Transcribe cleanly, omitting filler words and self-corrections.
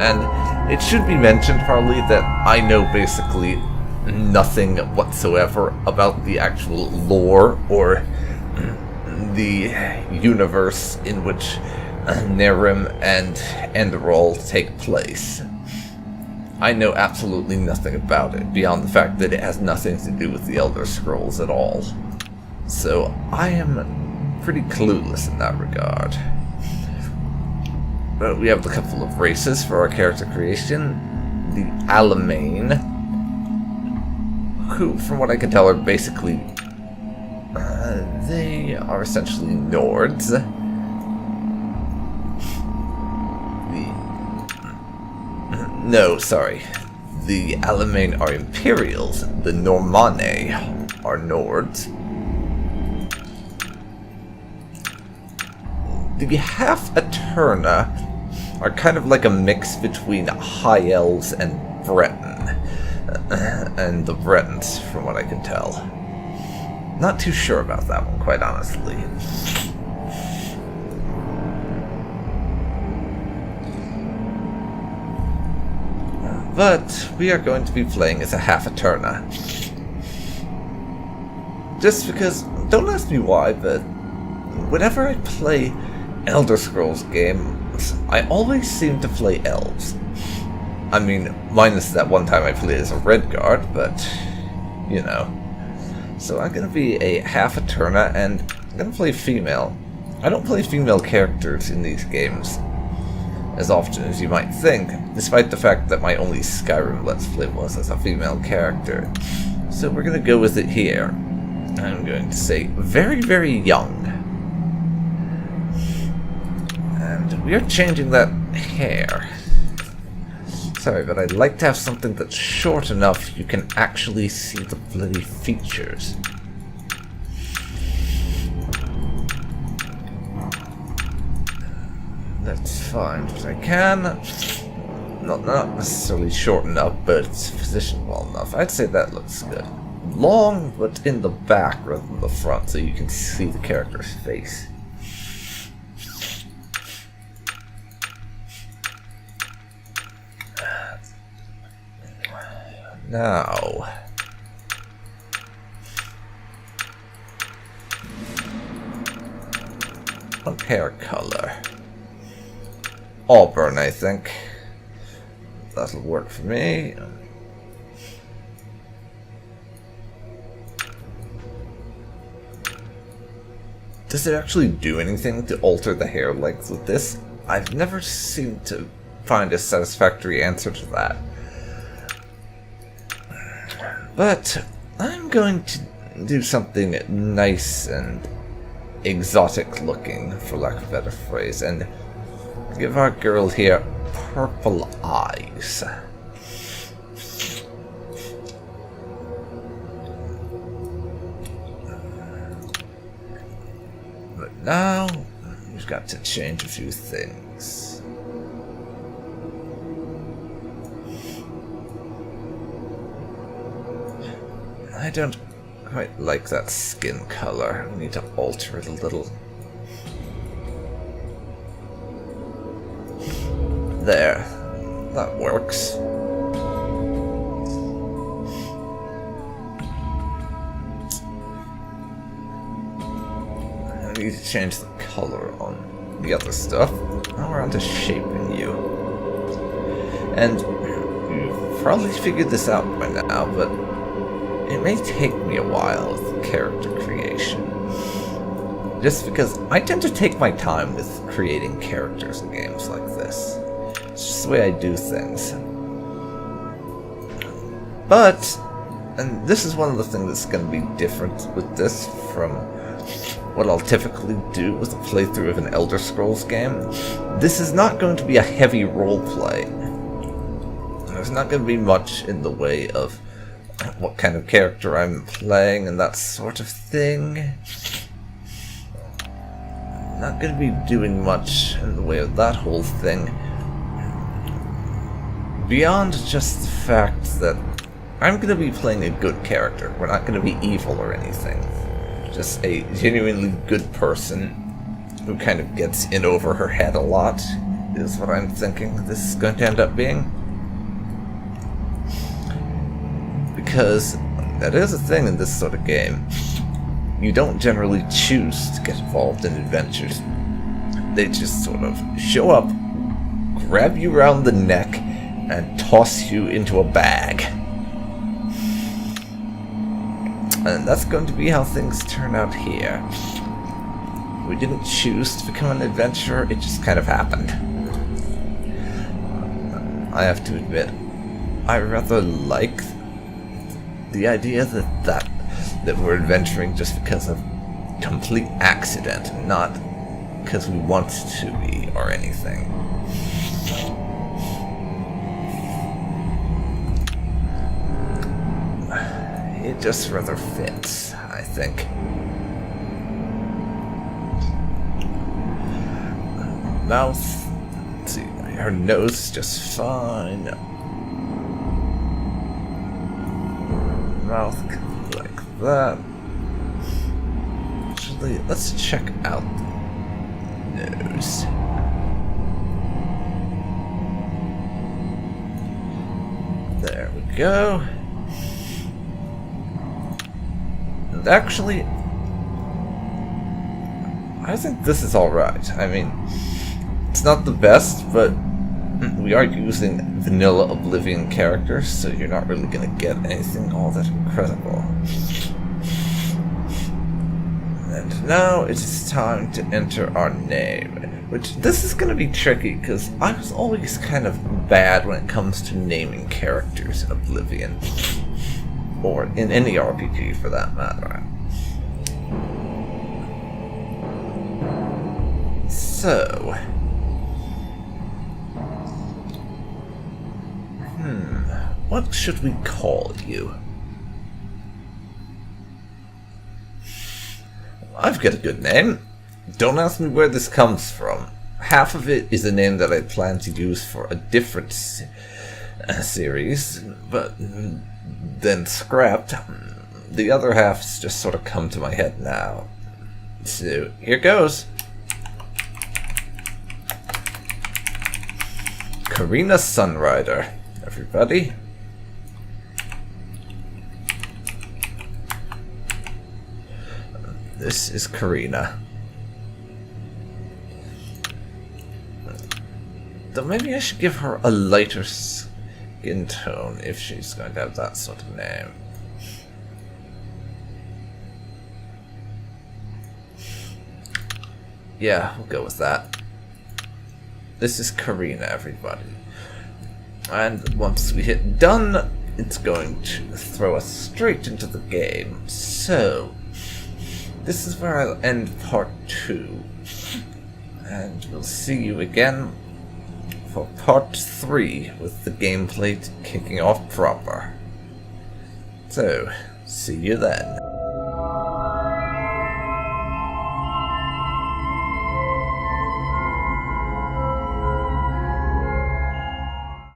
and it should be mentioned probably that I know basically nothing whatsoever about the actual lore or the universe in which Nehrim and Enderall take place. I know absolutely nothing about it, beyond the fact that it has nothing to do with the Elder Scrolls at all. So I am pretty clueless in that regard. But we have a couple of races for our character creation. The Alamein, who, from what I can tell, are basically... they are essentially Nords. No, sorry. The Alamein are Imperials. The Normane are Nords. The Half-Eterna are kind of like a mix between High Elves and Breton. And the Bretons, from what I can tell. Not too sure about that one, quite honestly. But we are going to be playing as a Half-Eterna. Just because, don't ask me why, but whenever I play Elder Scrolls games, I always seem to play elves. I mean, minus that one time I played as a Redguard, but, you know. So I'm going to be a Half-Eterna, and I'm going to play female. I don't play female characters in these games as often as you might think, despite the fact that my only Skyrim Let's Play was as a female character. So we're going to go with it here. I'm going to say very, very young. And we are changing that hair. Sorry, but I'd like to have something that's short enough you can actually see the bloody features. Let's find what I can. Not necessarily short enough, but it's positioned well enough. I'd say that looks good. Long, but in the back rather than the front, so you can see the character's face. Now, what hair color? Auburn, I think. That'll work for me. Does it actually do anything to alter the hair length with this? I've never seemed to find a satisfactory answer to that. But I'm going to do something nice and exotic looking, for lack of a better phrase, and give our girl here purple eyes. But now, we've got to change a few things. I don't quite like that skin color. We need to alter it a little. There. That works. I need to change the color on the other stuff. Now we're on to shaping you. And you've probably figured this out by now, but it may take me a while with character creation. Just because I tend to take my time with creating characters in games like this. It's just the way I do things. But, and this is one of the things that's going to be different with this from what I'll typically do with a playthrough of an Elder Scrolls game. This is not going to be a heavy roleplay. There's not going to be much in the way of what kind of character I'm playing and that sort of thing. Not going to be doing much in the way of that whole thing. Beyond just the fact that I'm going to be playing a good character. We're not going to be evil or anything. Just a genuinely good person who kind of gets in over her head a lot is what I'm thinking this is going to end up being. Because that is a thing in this sort of game. You don't generally choose to get involved in adventures. They just sort of show up, grab you around the neck, and toss you into a bag. And that's going to be how things turn out here. We didn't choose to become an adventurer, it just kind of happened. I have to admit, I rather like the idea that we're adventuring just because of complete accident, not because we want to be or anything. It just rather fits, I think. Mouth, let's see, her nose is just fine. Mouth like that. Actually, let's check out the nose. There we go. And actually, I think this is alright. I mean, it's not the best, but we are using vanilla Oblivion characters, so you're not really going to get anything all that incredible. And now it is time to enter our name, which this is going to be tricky, because I was always kind of bad when it comes to naming characters in Oblivion, or in any RPG for that matter. So... what should we call you? I've got a good name. Don't ask me where this comes from. Half of it is a name that I plan to use for a different series, but then scrapped. The other half's just sort of come to my head now. So, here goes. Karina Sunrider, everybody. This is Karina. Though maybe I should give her a lighter skin tone if she's going to have that sort of name. Yeah, we'll go with that. This is Karina, everybody. And once we hit done, it's going to throw us straight into the game. So... this is where I'll end part 2, and we'll see you again for part 3 with the gameplay kicking off proper. So, see you then.